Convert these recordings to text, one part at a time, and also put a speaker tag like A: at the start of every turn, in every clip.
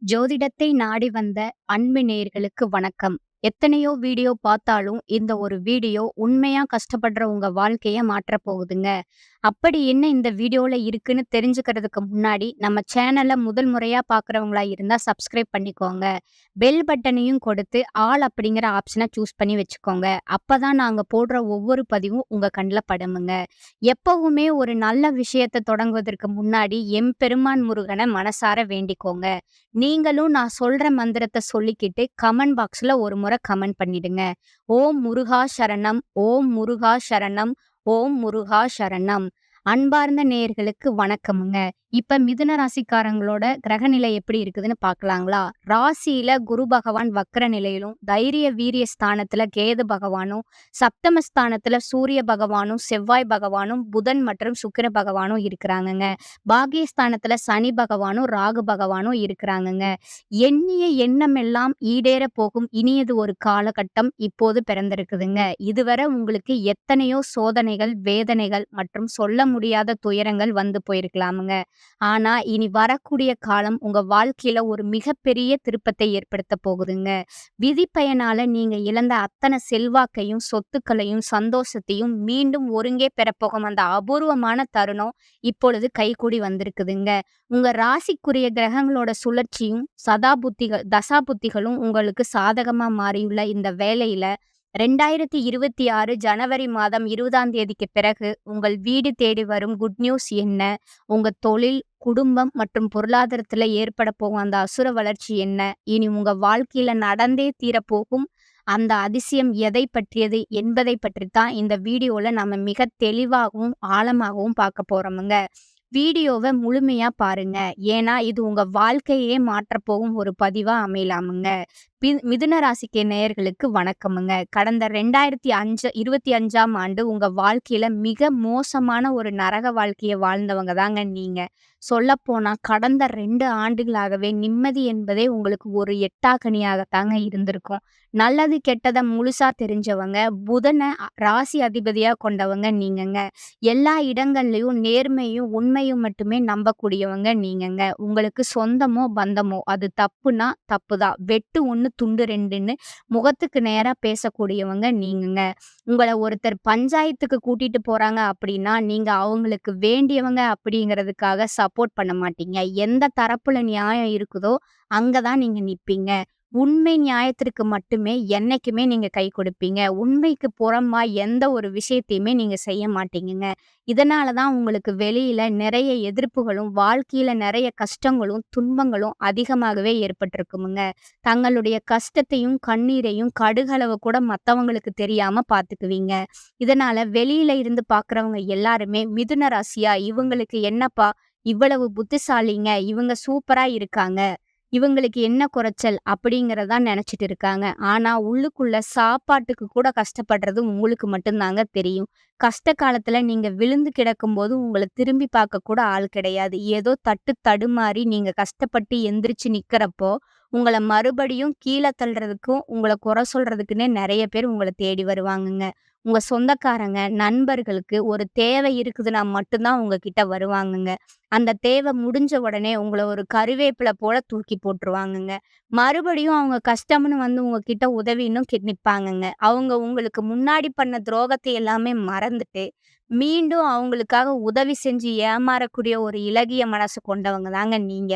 A: ஜோதிடத்தை நாடி வந்த அன்பு நேயர்களுக்கு வணக்கம். எத்தனையோ வீடியோ பார்த்தாலும் இந்த ஒரு வீடியோ உண்மையா கஷ்டப்படுற உங்க வாழ்க்கைய மாற்றப் போகுதுங்க. அப்படி என்ன இந்த வீடியோல இருக்குன்னு தெரிஞ்சுக்கிறதுக்கு முன்னாடி நம்ம சேனல முதல் முறையா பார்க்குறவங்களா இருந்தா சப்ஸ்கிரைப் பண்ணிக்கோங்க. பெல் பட்டனையும் கொடுத்து ஆல் அப்படிங்கிற ஆப்ஷன சூஸ் பண்ணி வச்சுக்கோங்க. அப்பதான் நாங்க போடுற ஒவ்வொரு பதிவும் உங்க கண்ல படுமுங்க. எப்பவுமே ஒரு நல்ல விஷயத்த தொடங்குவதற்கு முன்னாடி எம்பெருமான் முருகன மனசார வேண்டிக்கோங்க. நீங்களும் நான் சொல்ற மந்திரத்த சொல்லிக்கிட்டு கமெண்ட் பாக்ஸ்ல ஒரு முறை கமெண்ட் பண்ணிடுங்க. ஓம் முருகா சரணம், ஓம் முருகா சரணம், ஓம் முருகா சரணம். அன்பார்ந்த நேயர்களுக்கு வணக்கமுங்க. இப்ப மிதுன ராசிக்காரங்களோட கிரகநிலை எப்படி இருக்குதுன்னு பார்க்கலாங்களா? ராசியில குரு பகவான் வக்ர நிலையிலும், தைரிய வீரிய ஸ்தானத்துல கேது பகவானும், சப்தம ஸ்தானத்துல சூரிய பகவானும், செவ்வாய் பகவானும், புதன் மற்றும் சுக்கிர பகவானும் இருக்கிறாங்கங்க. பாக்கியஸ்தானத்துல சனி பகவானும், ராகு பகவானும் இருக்கிறாங்கங்க. எண்ணிய எண்ணமெல்லாம் ஈடேற போகும் இனியது ஒரு காலகட்டம் இப்போது பிறந்திருக்குதுங்க. இதுவரை உங்களுக்கு எத்தனையோ சோதனைகள், வேதனைகள் மற்றும் சொல்ல முடியாத துயரங்கள் வந்து போயிருக்கலாமுங்க. ஆனா இனி வரக்கூடிய காலம் உங்க வாழ்க்கையில ஒரு மிகப்பெரிய திருப்பத்தை ஏற்படுத்த போகுதுங்க. விதி பயனால நீங்க இழந்த அத்தனை செல்வாக்கையும், சொத்துக்களையும், சந்தோஷத்தையும் மீண்டும் ஒருங்கே பெறப்போகும் அந்த அபூர்வமான தருணம் இப்பொழுது கைகூடி வந்திருக்குதுங்க. உங்க ராசிக்குரிய கிரகங்களோட சுழற்சியும் தசாபுத்திகளும் உங்களுக்கு சாதகமா மாறியுள்ள இந்த வேளையில 2026 ஜனவரி மாதம் 20ஆம் தேதிக்கு பிறகு உங்கள் வீடு தேடி வரும் குட் நியூஸ் என்ன? உங்க தொழில், குடும்பம் மற்றும் பொருளாதாரத்துல ஏற்பட போகும் அந்த அசுர வளர்ச்சி என்ன? இனி உங்க வாழ்க்கையில நடந்தே தீரப்போகும் அந்த அதிசயம் எதை பற்றியது என்பதை பற்றி தான் இந்த வீடியோல நம்ம மிக தெளிவாகவும், ஆழமாகவும் பார்க்க போறோமுங்க. வீடியோவ முழுமையா பாருங்க. ஏன்னா, இது உங்க வாழ்க்கையே மாற்றப் போகும் ஒரு பதிவா அமையலாமுங்க. மிதுன ராசிக்கு நேயர்களுக்கு வணக்கமுங்க. கடந்த 2025ஆம் ஆண்டு உங்க வாழ்க்கையில மிக மோசமான ஒரு நரக வாழ்க்கைய வாழ்ந்தவங்க தாங்க நீங்க. சொல்லப்போனா கடந்த 2 ஆண்டுகளாகவே நிம்மதி என்பதே உங்களுக்கு ஒரு எட்டாக்கனியாகத்தாங்க இருந்திருக்கும். நல்லது, கெட்டத முழுசா தெரிஞ்சவங்க, புதன ராசி அதிபதியா கொண்டவங்க நீங்கங்க. எல்லா இடங்கள்லயும் நேர்மையும், உண்மையும் மட்டுமே நம்பக்கூடியவங்க நீங்கங்க. உங்களுக்கு சொந்தமோ, பந்தமோ அது தப்புனா தப்புதான். வெட்டு 1 துண்டு 2ன்னு முகத்துக்கு நேரா பேசக்கூடியவங்க நீங்கங்க. உங்கள ஒருத்தர் பஞ்சாயத்துக்கு கூட்டிட்டு போறாங்க அப்படின்னா, நீங்க அவங்களுக்கு வேண்டியவங்க அப்படிங்கிறதுக்காக சப்போர்ட் பண்ண மாட்டீங்க. எந்த தரப்புல நியாயம் இருக்குதோ, அங்க தான் நீங்க நிப்பீங்க. உண்மை நியாயத்திற்கு மட்டுமே என்னைக்குமே நீங்க கை கொடுப்பீங்க. உண்மைக்கு புறம்பா எந்த ஒரு விஷயத்தையுமே நீங்க செய்ய மாட்டீங்கங்க. இதனால தான் உங்களுக்கு வெளியில நிறைய எதிர்ப்புகளும், வாழ்க்கையில நிறைய கஷ்டங்களும், துன்பங்களும் அதிகமாகவே ஏற்பட்டிருக்குமுங்க. தங்களுடைய கஷ்டத்தையும், கண்ணீரையும் கடுகளவு கூட மத்தவங்களுக்கு தெரியாம பார்த்துக்குவீங்க. இதனால வெளியில இருந்து பார்க்குறவங்க எல்லாருமே மிதுன ராசியா, இவங்களுக்கு என்னப்பா இவ்வளவு புத்திசாலிங்க, இவங்க சூப்பரா இருக்காங்க, இவங்களுக்கு என்ன குறைச்சல் அப்படிங்கிறத நினைச்சிட்டு இருக்காங்க. ஆனா உள்ளுக்குள்ள சாப்பாட்டுக்கு கூட கஷ்டப்படுறது உங்களுக்கு மட்டும்தாங்க தெரியும். கஷ்ட காலத்துல நீங்க விழுந்து கிடக்கும்போது உங்களை திரும்பி பார்க்க கூட ஆள் கிடையாது. ஏதோ தட்டு தடுமாறி நீங்க கஷ்டப்பட்டு எந்திரிச்சு நிக்கிறப்போ உங்களை மறுபடியும் கீழே தள்ளுறதுக்கும், உங்களை குறை சொல்றதுக்குன்னே நிறைய பேர் உங்களை தேடி வருவாங்கங்க. உங்க சொந்தக்காரங்க, நண்பர்களுக்கு ஒரு தேவை இருக்குதுன்னா மட்டும்தான் உங்ககிட்ட வருவாங்கங்க. அந்த தேவை முடிஞ்ச உடனே உங்கள ஒரு கருவேப்பிலை போல தூக்கி போட்டுருவாங்கங்க. மறுபடியும் அவங்க கஷ்டம்னு வந்து உங்ககிட்ட உதவின்னும் நிப்பாங்கங்க. அவங்க உங்களுக்கு முன்னாடி பண்ண துரோகத்தை எல்லாமே மறந்துட்டு, மீண்டும் அவங்களுக்காக உதவி செஞ்சு ஏமாறக்கூடிய ஒரு இளகிய மனசு கொண்டவங்க தாங்க நீங்க.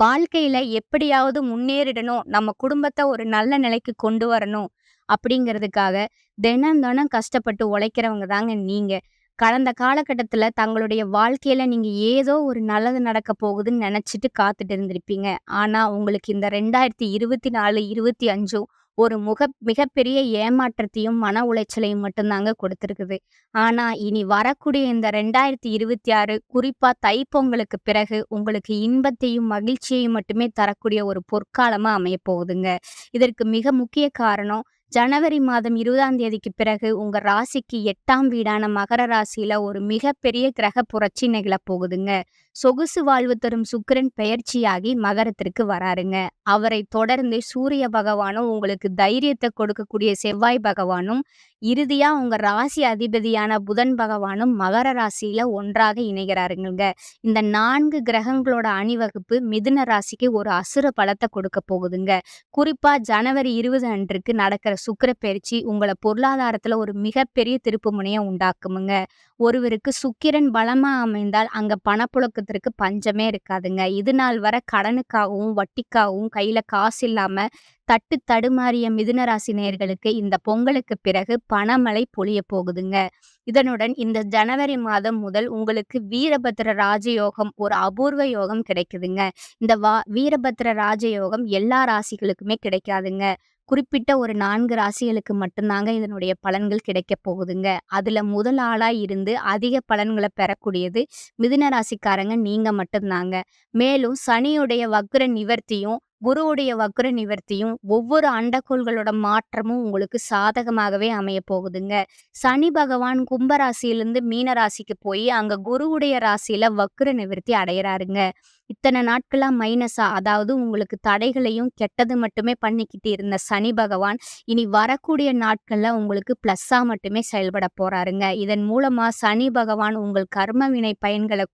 A: வாழ்க்கையில எப்படியாவது முன்னேறிடணும், நம்ம குடும்பத்த ஒரு நல்ல நிலைக்கு கொண்டு வரணும் அப்படிங்கிறதுக்காக தினம் தினம் கஷ்டப்பட்டு உழைக்கிறவங்க தாங்க நீங்க. கடந்த காலகட்டத்துல தங்களுடைய வாழ்க்கையில நீங்க ஏதோ ஒரு நல்லது நடக்க போகுதுன்னு நினைச்சிட்டு காத்துட்டு இருந்திருப்பீங்க. ஆனா உங்களுக்கு இந்த 2024, 25 ஒரு மிகப்பெரிய ஏமாற்றத்தையும், மன உளைச்சலையும் மட்டும்தாங்க கொடுத்திருக்குது. ஆனா இனி வரக்கூடிய இந்த 2026 குறிப்பா தைப்பொங்கலுக்கு பிறகு உங்களுக்கு இன்பத்தையும், மகிழ்ச்சியையும் மட்டுமே தரக்கூடிய ஒரு பொற்காலமா அமையப் போகுதுங்க. இதற்கு மிக முக்கிய காரணம், ஜனவரி மாதம் 20ஆம் தேதிக்கு பிறகு உங்க ராசிக்கு 8ஆம் வீடான மகர ராசியில ஒரு மிகப்பெரிய கிரக புரட்சி நிகழப் போகுதுங்க. சொகுசு வாழ்வு தரும் சுக்கிரன் பெயர்ச்சியாகி மகரத்திற்கு வராருங்க. அவரை தொடர்ந்து சூரிய பகவானும், உங்களுக்கு தைரியத்தை கொடுக்கக்கூடிய செவ்வாய் பகவானும் இறுதியா உங்க ராசி அதிபதியான புதன் பகவானும் மகர ராசியில ஒன்றாக இணைகிறாருங்கங்க. இந்த 4 கிரகங்களோட அணிவகுப்பு மிதுன ராசிக்கு ஒரு அசுர பலத்த கொடுக்க போகுதுங்க. குறிப்பா ஜனவரி 20 அன்றுக்கு நடக்கிற சுக்கிர பெயர்ச்சி உங்கள பொருளாதாரத்துல ஒரு மிகப்பெரிய திருப்புமுனைய உண்டாக்குமுங்க. ஒருவருக்கு சுக்கிரன் பலமா அமைந்தால் அங்க பணப்புழக்கத்திற்கு பஞ்சமே இருக்காதுங்க. இது நாள் வரை கடனுக்காகவும், வட்டிக்காகவும் கையில காசு இல்லாம தட்டு தடுமாறிய மிதுன ராசி நேயர்களுக்கு இந்த பொங்கலுக்கு பிறகு பணமழை பொழியப் போகுதுங்க. இதனுடன் இந்த ஜனவரி மாதம் முதல் உங்களுக்கு வீரபத்திர ராஜயோகம் ஒரு அபூர்வ யோகம் கிடைக்குதுங்க. இந்த வீரபத்திர ராஜயோகம் எல்லா ராசிகளுக்குமே கிடைக்காதுங்க. குறிப்பிட்ட ஒரு 4 ராசிகளுக்கு மட்டும்தாங்க இதனுடைய பலன்கள் கிடைக்கப் போகுதுங்க. அதுல முதல் ஆளா இருந்து அதிக பலன்கள பெறக்கூடியது மிதுன ராசிக்காரங்க நீங்க மட்டும்தாங்க. மேலும் சனியுடைய வக்ர நிவர்த்தியும், குருவுடைய வக்ர நிவர்த்தியும் ஒவ்வொரு அண்டக்கோள்களோட மாற்றமும் உங்களுக்கு சாதகமாகவே அமையப் போகுதுங்க. சனி பகவான் கும்ப ராசியிலிருந்து மீன ராசிக்கு போய் அங்க குருவுடைய ராசியில வக்ர நிவர்த்தி அடையறாருங்க. இத்தனை நாட்களா மைனஸா அதாவது உங்களுக்கு தடைகளையும் கெட்டது மட்டுமே பண்ணிக்கிட்டு இருந்த சனி பகவான் இனி வரக்கூடிய நாட்கள்ல உங்களுக்கு பிளஸ்ஸா மட்டுமே செயல்பட போறாருங்க. இதன் மூலமா சனி பகவான் உங்கள் கர்ம வினை பயன்களை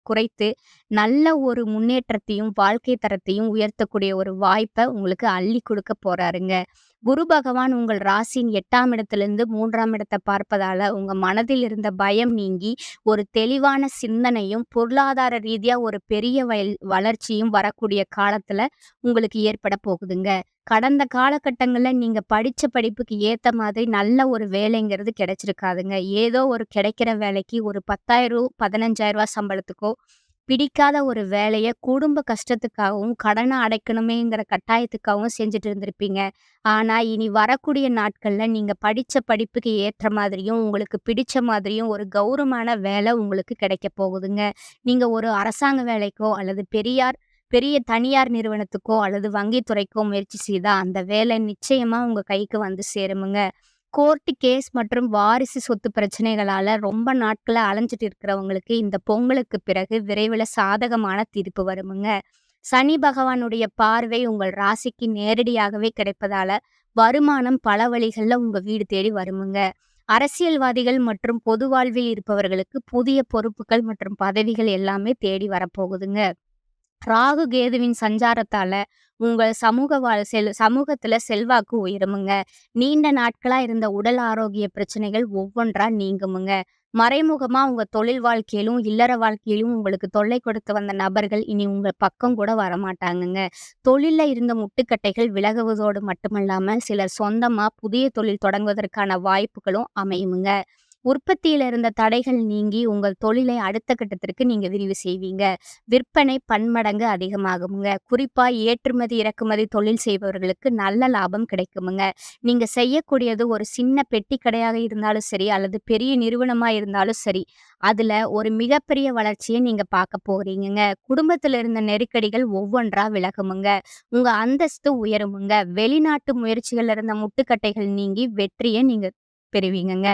A: குறைத்து நல்ல ஒரு முன்னேற்றத்தையும் வாழ்க்கை தரத்தையும் உயர்த்தக்கூடிய ஒரு வாய்ப்பை உங்களுக்கு அள்ளி கொடுக்க போறாருங்க. குரு பகவான் உங்கள் ராசியின் 8ஆம் இடத்திலிருந்து 3ஆம் இடத்தை பார்ப்பதால உங்க மனதில் இருந்த பயம் நீங்கி ஒரு தெளிவான சிந்தனையும் பொருளாதார ரீதியா ஒரு பெரிய வளர்ச்சியும் வரக்கூடிய காலத்துல உங்களுக்கு ஏற்பட போகுதுங்க. கடந்த காலகட்டங்கள்ல நீங்க படிச்ச படிப்புக்கு ஏத்த மாதிரி நல்ல ஒரு வேலைங்கிறது கிடைச்சிருக்காதுங்க. ஏதோ ஒரு கிடைக்கிற வேலைக்கு ஒரு 10,000 15,000 சம்பளத்துக்கோ பிடிக்காத ஒரு வேலைய குடும்ப கஷ்டத்துக்காகவும், கடன அடைக்கணுமேங்கிற கட்டாயத்துக்காகவும் செஞ்சுட்டு இருந்திருப்பீங்க. ஆனா, இனி வரக்கூடிய நாட்கள்ல நீங்க படிச்ச படிப்புக்கு ஏற்ற மாதிரியும், உங்களுக்கு பிடிச்ச மாதிரியும் ஒரு கௌரவமான வேலை உங்களுக்கு கிடைக்கப் போகுதுங்க. நீங்க ஒரு அரசாங்க வேலைக்கோ அல்லது பெரிய தனியார் நிறுவனத்துக்கோ அல்லது வங்கித் துறைக்கோ முயற்சி செய்தா, அந்த வேலை நிச்சயமா உங்க கைக்கு வந்து சேருமுங்க. கோர்ட் கேஸ் மற்றும் வாரிசு சொத்து பிரச்சனைகளால ரொம்ப நாட்களா அலைஞ்சிட்டு இருக்கிறவங்களுக்கு இந்த பொங்கலுக்கு பிறகு விரைவில் சாதகமான தீர்ப்பு வருமுங்க. சனி பகவானுடைய பார்வை உங்கள் ராசிக்கு நேரடியாகவே கிடைப்பதால வருமானம் பல வழிகள்ல உங்க வீடு தேடி வருமுங்க. அரசியல்வாதிகள் மற்றும் பொது வாழ்வில் இருப்பவர்களுக்கு புதிய பொறுப்புகள் மற்றும் பதவிகள் எல்லாமே தேடி வரப்போகுதுங்க. ராகு கேதுவின் சஞ்சாரத்தால உங்கள் சமூகத்துல செல்வாக்கு உயருமுங்க. நீண்ட நாட்களா இருந்த உடல் ஆரோக்கிய பிரச்சனைகள் ஒவ்வொன்றா நீங்குமுங்க. மறைமுகமா உங்க தொழில் வாழ்க்கையிலும் இல்லற வாழ்க்கையிலும் உங்களுக்கு தொல்லை கொடுத்து வந்த நபர்கள் இனி உங்க பக்கம் கூட வரமாட்டாங்கங்க. தொழில்ல இருந்த முட்டுக்கட்டைகள் விலகுவதோடு மட்டுமல்லாம சிலர் சொந்தமா புதிய தொழில் தொடங்குவதற்கான வாய்ப்புகளும் அமையுமுங்க. உற்பத்தியில இருந்த தடைகள் நீங்கி உங்கள் தொழிலை அடுத்த கட்டத்திற்கு நீங்க விரிவு செய்வீங்க. விற்பனை பன்மடங்கு அதிகமாகுமுங்க. குறிப்பா ஏற்றுமதி இறக்குமதி தொழில் செய்பவர்களுக்கு நல்ல லாபம் கிடைக்குமுங்க. நீங்க செய்யக்கூடியது ஒரு சின்ன பெட்டி கடையாக இருந்தாலும் சரி அல்லது பெரிய நிறுவனமா இருந்தாலும் சரி, அதுல ஒரு மிகப்பெரிய வளர்ச்சியை நீங்க பார்க்க போறீங்கங்க. குடும்பத்துல இருந்த நெருக்கடிகள் ஒவ்வொன்றா விலகுமுங்க. உங்க அந்தஸ்து உயருமுங்க. வெளிநாட்டு முயற்சிகள்ல இருந்த முட்டுக்கட்டைகள் நீங்கி வெற்றியை நீங்க பெறுவீங்கங்க.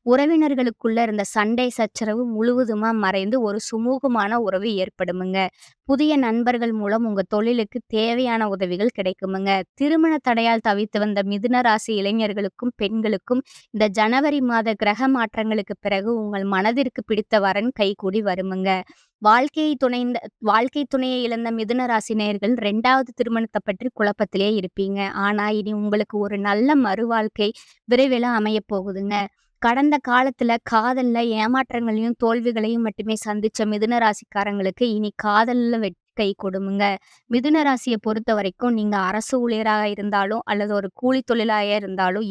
A: உறவினர்களுக்குள்ள இருந்த சண்டை சச்சரவு முழுவதுமா மறைந்து ஒரு சுமூகமான உறவு ஏற்படுமுங்க. புதிய நண்பர்கள் மூலம் உங்க தொழிலுக்கு தேவையான உதவிகள் கிடைக்குமுங்க. திருமண தடையால் தவித்து வந்த மிதுன ராசி இளைஞர்களுக்கும் பெண்களுக்கும் இந்த ஜனவரி மாத கிரக மாற்றங்களுக்கு பிறகு உங்கள் மனதிற்கு பிடித்த வரன் கைகூடி வருமுங்க. வாழ்க்கை துணையை இழந்த மிதுன ராசி நேயர்கள் 2வது திருமணத்தை பற்றி குழப்பத்திலே இருப்பீங்க. ஆனா இனி உங்களுக்கு ஒரு நல்ல மறுவாழ்க்கை விரைவில் அமையப் போகுதுங்க. கடந்த காலத்துல காதல்ல ஏமாற்றங்களையும் தோல்விகளையும் மட்டுமே சந்திச்ச மிதுன ராசிக்காரங்களுக்கு இனி காதல்ல வெற்றி கை கொடுமுங்க. மிதுன ராசியை பொறுத்த வரைக்கும் நீங்க அரசு ஊழியராக இருந்தாலும் அல்லது ஒரு கூலி தொழிலாக இருந்தாலும்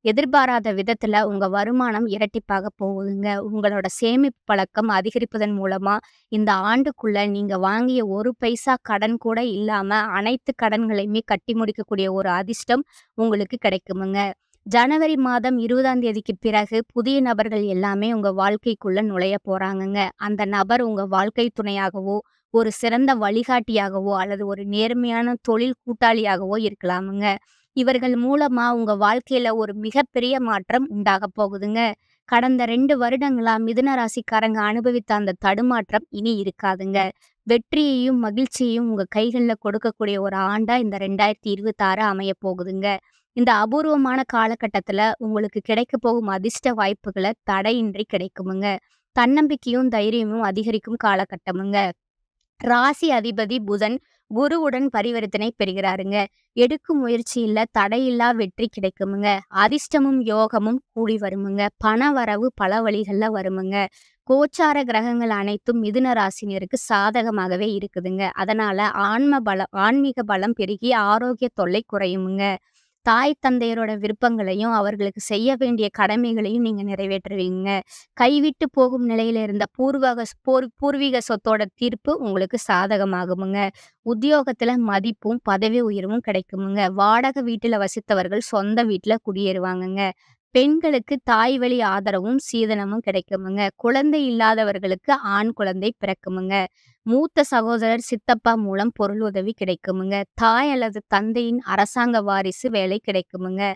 A: எதிர்பாராத விதத்துல உங்க வருமானம் இரட்டிப்பாக போகுதுங்க. உங்களோட சேமிப்பு பழக்கம் அதிகரிப்பதன் மூலமா இந்த ஆண்டுக்குள்ள நீங்க வாங்கிய ஒரு பைசா கடன் கூட இல்லாம அனைத்து கடன்களையுமே கட்டி முடிக்கக்கூடிய ஒரு அதிர்ஷ்டம் உங்களுக்கு கிடைக்குமுங்க. ஜனவரி மாதம் 20ஆம் தேதிக்கு பிறகு புதிய நபர்கள் எல்லாமே உங்க வாழ்க்கைக்குள்ள நுழைய போறாங்கங்க. அந்த நபர் உங்க வாழ்க்கை துணையாகவோ, ஒரு சிறந்த வழிகாட்டியாகவோ அல்லது ஒரு நேர்மையான தொழில் கூட்டாளியாகவோ இருக்கலாமுங்க. இவர்கள் மூலமா உங்க வாழ்க்கையில ஒரு மிகப்பெரிய மாற்றம் உண்டாகப் போகுதுங்க. கடந்த 2 வருடங்களா மிதுன ராசிக்காரங்க அனுபவித்த அந்த தடுமாற்றம் இனி இருக்காதுங்க. வெற்றியையும் மகிழ்ச்சியையும் உங்க கைகள்ல கொடுக்கக்கூடிய ஒரு ஆண்டா இந்த 2026 அமையப் போகுதுங்க. இந்த அபூர்வமான காலகட்டத்துல உங்களுக்கு கிடைக்கப் போகும் அதிர்ஷ்ட வாய்ப்புகள தடையின்றி கிடைக்குமுங்க. தன்னம்பிக்கையும், தைரியமும் அதிகரிக்கும் காலகட்டமுங்க. ராசி அதிபதி புதன் குருவுடன் பரிவர்த்தனை பெறுகிறாருங்க. எடுக்கும் முயற்சியில தடையில்லா வெற்றி கிடைக்குமுங்க. அதிர்ஷ்டமும் யோகமும் கூடி வருமுங்க. பண வரவு பல வழிகள்ல வருமுங்க. கோச்சார கிரகங்கள் அனைத்தும் மிதுன ராசினியருக்கு சாதகமாகவே இருக்குதுங்க. அதனால ஆன்மீக பலம் பெருகி ஆரோக்கிய தொல்லை குறையுமுங்க. தாய் தந்தையரோட விருப்பங்களையும், அவர்களுக்கு செய்ய வேண்டிய கடமைகளையும் நீங்க நிறைவேற்றுவீங்க. கைவிட்டு போகும் நிலையில இருந்த பூர்வீக சொத்தோட தீர்ப்பு உங்களுக்கு சாதகமாகுமுங்க. உத்தியோகத்துல மதிப்பும், பதவி உயர்வும் கிடைக்குமுங்க. வாடகை வீட்டுல வசித்தவர்கள் சொந்த வீட்டுல குடியேறுவாங்கங்க. பெண்களுக்கு தாய் வழி ஆதரவும், சீதனமும் கிடைக்குமுங்க. குழந்தை இல்லாதவர்களுக்கு ஆண் குழந்தை பிறக்குமுங்க. மூத்த சகோதரர், சித்தப்பா மூலம் பொருள் உதவி கிடைக்குமுங்க. தாய் அல்லது தந்தையின் அரசாங்க வாரிசு வேலை கிடைக்குமுங்க.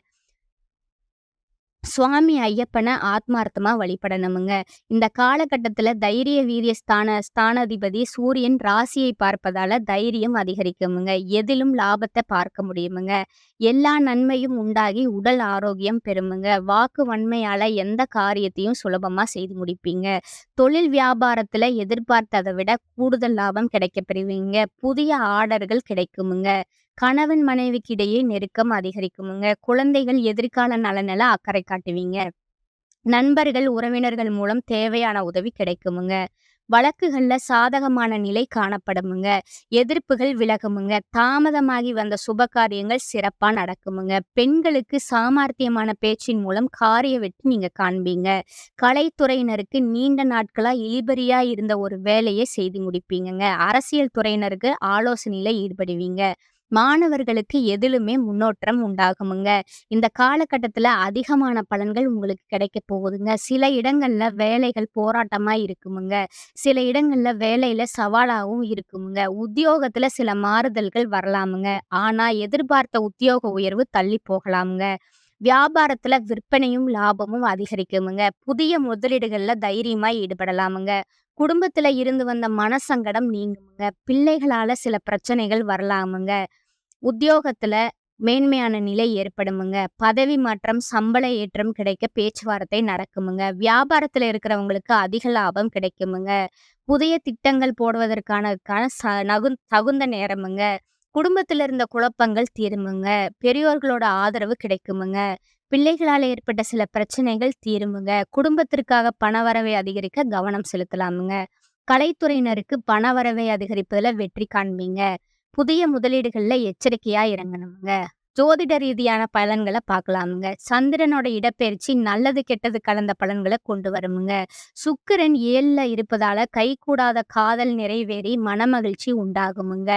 A: சுவாமி ஐயப்பன ஆத்மார்த்தமா வழிபடணுமுங்க. இந்த காலகட்டத்துல தைரிய வீரிய ஸ்தானாதிபதி சூரியன் ராசியை பார்ப்பதால தைரியம் அதிகரிக்குமுங்க. எதிலும் லாபத்த பார்க்க முடியுமுங்க. எல்லா நன்மையும் உண்டாகி உடல் ஆரோக்கியம் பெறுமுங்க. வாக்கு வன்மையால எந்த காரியத்தையும் சுலபமா செய்து முடிப்பீங்க. தொழில் வியாபாரத்துல எதிர்பார்த்ததை விட கூடுதல் லாபம் கிடைக்கப் பெறுவீங்க. புதிய ஆர்டர்கள் கிடைக்குமுங்க. கணவன் மனைவிக்கு இடையே நெருக்கம் அதிகரிக்குமுங்க. குழந்தைகள் எதிர்கால நலனில அக்கறை காட்டுவீங்க. நண்பர்கள், உறவினர்கள் மூலம் தேவையான உதவி கிடைக்குமுங்க. வழக்குகள்ல சாதகமான நிலை காணப்படுமுங்க. எதிர்ப்புகள் விலகுமுங்க. தாமதமாகி வந்த சுப காரியங்கள் சிறப்பா நடக்குமுங்க. பெண்களுக்கு சாமர்த்தியமான பேச்சின் மூலம் காரிய வெற்றி நீங்க காண்பீங்க. கலைத்துறையினருக்கு நீண்ட நாட்களா இழுபறியா இருந்த ஒரு வேலையை செய்து முடிப்பீங்கங்க. அரசியல் துறையினருக்கு ஆலோசனையில ஈடுபடுவீங்க. மாணவர்களுக்கு எதிலுமே முன்னோட்டம் உண்டாகுமுங்க. இந்த காலகட்டத்துல அதிகமான பலன்கள் உங்களுக்கு கிடைக்க போகுதுங்க. சில இடங்கள்ல வேலைகள் போராட்டமா இருக்குமுங்க. சில இடங்கள்ல வேலையில சவாலாவும் இருக்குமுங்க. உத்தியோகத்துல சில மாறுதல்கள் வரலாமுங்க. ஆனா எதிர்பார்த்த உத்தியோக உயர்வு தள்ளி போகலாமுங்க. வியாபாரத்துல விற்பனையும் லாபமும் அதிகரிக்குமுங்க. புதிய முதலீடுகள்ல தைரியமா ஈடுபடலாமுங்க. குடும்பத்துல இருந்து வந்த மனசங்கடம் நீங்குமுங்க. பிள்ளைகளால சில பிரச்சனைகள் வரலாமுங்க. உத்தியோகத்துல மேன்மையான நிலை ஏற்படுமுங்க. பதவி மாற்றம், சம்பள ஏற்றம் கிடைக்க பேச்சுவார்த்தை நடக்குமுங்க. வியாபாரத்துல இருக்கிறவங்களுக்கு அதிக லாபம் கிடைக்குமுங்க. புதிய திட்டங்கள் போடுவதற்கான தகுந்த நேரமுங்க. குடும்பத்துல இருந்த குழப்பங்கள் தீருமுங்க. பெரியோர்களோட ஆதரவு கிடைக்குமுங்க. பிள்ளைகளால ஏற்பட்ட சில பிரச்சனைகள் தீருமுங்க. குடும்பத்திற்காக பணவரவை அதிகரிக்க கவனம் செலுத்தலாமுங்க. கலைத்துறையினருக்கு பணவரவை அதிகரிப்பதுல வெற்றி காண்பீங்க. புதிய முதலீடுகள்ல எச்சரிக்கையா இறங்கணுமுங்க. ஜோதிட ரீதியான பலன்களை பார்க்கலாமுங்க. சந்திரனோட இடப்பெயர்ச்சி நல்லது கெட்டது கலந்த பலன்களை கொண்டு வருமுங்க. சுக்கிரன் 7ல இருப்பதால கைகூடாத காதல் நிறைவேறி மனமகிழ்ச்சி உண்டாகுமுங்க.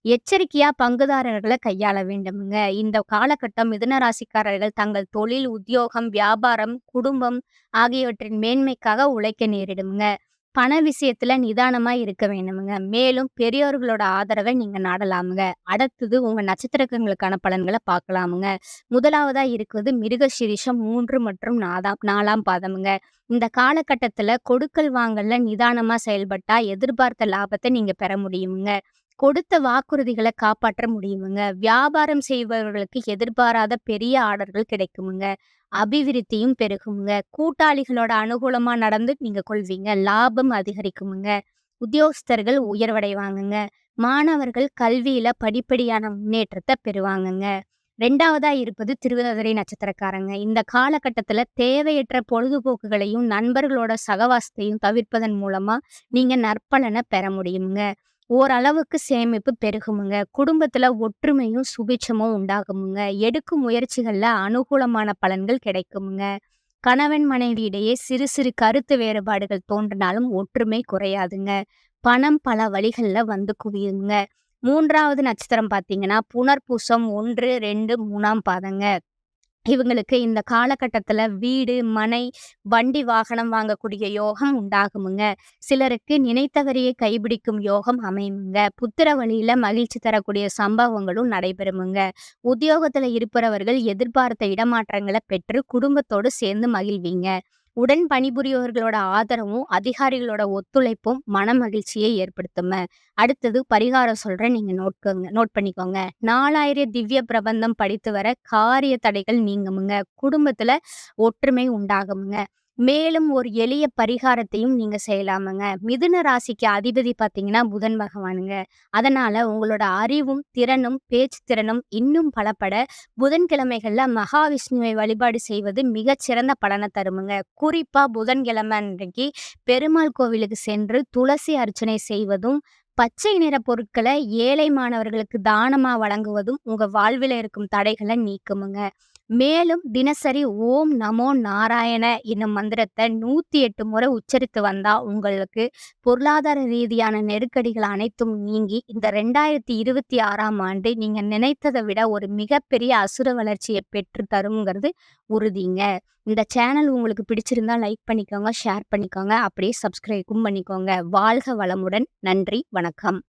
A: எச்சரிக்கையா பங்குதாரர்களை கையாள வேண்டுமுங்க. இந்த காலகட்டம் மிதுன ராசிக்காரர்கள் தங்கள் தொழில், உத்தியோகம், வியாபாரம், குடும்பம் ஆகியவற்றின் மேன்மைக்காக உழைக்க நேரிடுமுங்க. பண விஷயத்துல நிதானமா இருக்க வேண்டுமுங்க. மேலும் பெரியோர்களோட ஆதரவை நீங்க நாடலாமுங்க. அடுத்தது உங்க நட்சத்திரங்களுக்கான பலன்களை பார்க்கலாமுங்க. முதலாவதா இருக்குது மிருகசீரிஷம் 3 மற்றும் 4ஆம் பாதமுங்க. இந்த காலகட்டத்துல கொடுக்கல் வாங்கல்ல நிதானமா செயல்பட்டா எதிர்பார்த்த லாபத்தை நீங்க பெற முடியுமுங்க. கொடுத்த வாக்குறுதிகளை காப்பாற்ற முடியுமுங்க. வியாபாரம் செய்பவர்களுக்கு எதிர்பாராத பெரிய ஆர்டர்கள் கிடைக்குமுங்க. அபிவிருத்தியும் பெருகுமுங்க. கூட்டாளிகளோட அனுகூலமா நடந்து நீங்க கொள்வீங்க. லாபம் அதிகரிக்குமுங்க. உத்தியோகஸ்தர்கள் உயர்வடைவாங்கங்க. மாணவர்கள் கல்வியில படிப்படியான முன்னேற்றத்தை பெறுவாங்கங்க. 2வதா இருப்பது திருவாதிரை நட்சத்திரக்காரங்க. இந்த காலகட்டத்துல தேவையற்ற பொழுதுபோக்குகளையும் நண்பர்களோட சகவாசத்தையும் தவிர்ப்பதன் மூலமா நீங்க நற்பலனை பெற முடியுங்க. ஓரளவுக்கு சேமிப்பு பெருகுமுங்க. குடும்பத்துல ஒற்றுமையும் சுபிட்சமும் உண்டாகுமுங்க. எடுக்கும் முயற்சிகள்ல அனுகூலமான பலன்கள் கிடைக்குமுங்க. கணவன் மனைவி இடையே சிறு சிறு கருத்து வேறுபாடுகள் தோன்றினாலும் ஒற்றுமை குறையாதுங்க. பணம் பல வழிகள்ல வந்து குவியுங்க. 3வது நட்சத்திரம் பார்த்தீங்கன்னா புனர்பூசம் 1, 2, 3ஆம் பாதங்க. இவங்களுக்கு இந்த காலகட்டத்துல வீடு, மனை, வண்டி, வாகனம் வாங்கக்கூடிய யோகம் உண்டாகுமுங்க. சிலருக்கு நினைத்தவரையே கைபிடிக்கும் யோகம் அமையுமுங்க. புத்திர வழியில மகிழ்ச்சி தரக்கூடிய சம்பவங்களும் நடைபெறுமுங்க. உத்தியோகத்துல இருப்பவர்கள் எதிர்பார்த்த இடமாற்றங்களை பெற்று குடும்பத்தோடு சேர்ந்து மகிழ்வீங்க. உடன் பணிபுரியவர்களோட ஆதரவும், அதிகாரிகளோட ஒத்துழைப்பும் மன மகிழ்ச்சியை ஏற்படுத்துங்க. அடுத்தது பரிகாரம் சொல்றேன். நீங்க நோட் பண்ணிக்கோங்க. 4000 திவ்ய பிரபந்தம் படித்து வர காரிய தடைகள் நீங்குமுங்க. குடும்பத்துல ஒற்றுமை உண்டாகுமுங்க. மேலும் ஒரு எளிய பரிகாரத்தையும் நீங்க செய்யலாமுங்க. மிதுன ராசிக்கு அதிபதி பார்த்தீங்கன்னா புதன் பகவானுங்க. அதனால உங்களோட அறிவும், திறனும், பேச்சு திறனும் இன்னும் பலப்பட புதன்கிழமைகள்ல மகாவிஷ்ணுவை வழிபாடு செய்வது மிகச்சிறந்த பலனை தருமுங்க. குறிப்பா புதன்கிழமை அன்றைக்கு பெருமாள் கோவிலுக்கு சென்று துளசி அர்ச்சனை செய்வதும், பச்சை நிற பொருட்களை ஏழை மாணவர்களுக்கு தானமா வழங்குவதும் உங்க வாழ்வில இருக்கும் தடைகளை நீக்குமுங்க. மேலும் தினசரி ஓம் நமோ நாராயண என்னும் மந்திரத்தை 108 முறை உச்சரித்து வந்தா உங்களுக்கு பொருளாதார ரீதியான நெருக்கடிகள் அனைத்தும் நீங்கி இந்த 2026ஆம் ஆண்டு நீங்க நினைத்ததை விட ஒரு மிகப்பெரிய அசுர வளர்ச்சியை பெற்று தருங்கிறது உறுதிங்க. இந்த சேனல் உங்களுக்கு பிடிச்சிருந்தா லைக் பண்ணிக்கோங்க, ஷேர் பண்ணிக்கோங்க, அப்படியே சப்ஸ்கிரைபும் பண்ணிக்கோங்க. வாழ்க வளமுடன். நன்றி, வணக்கம்.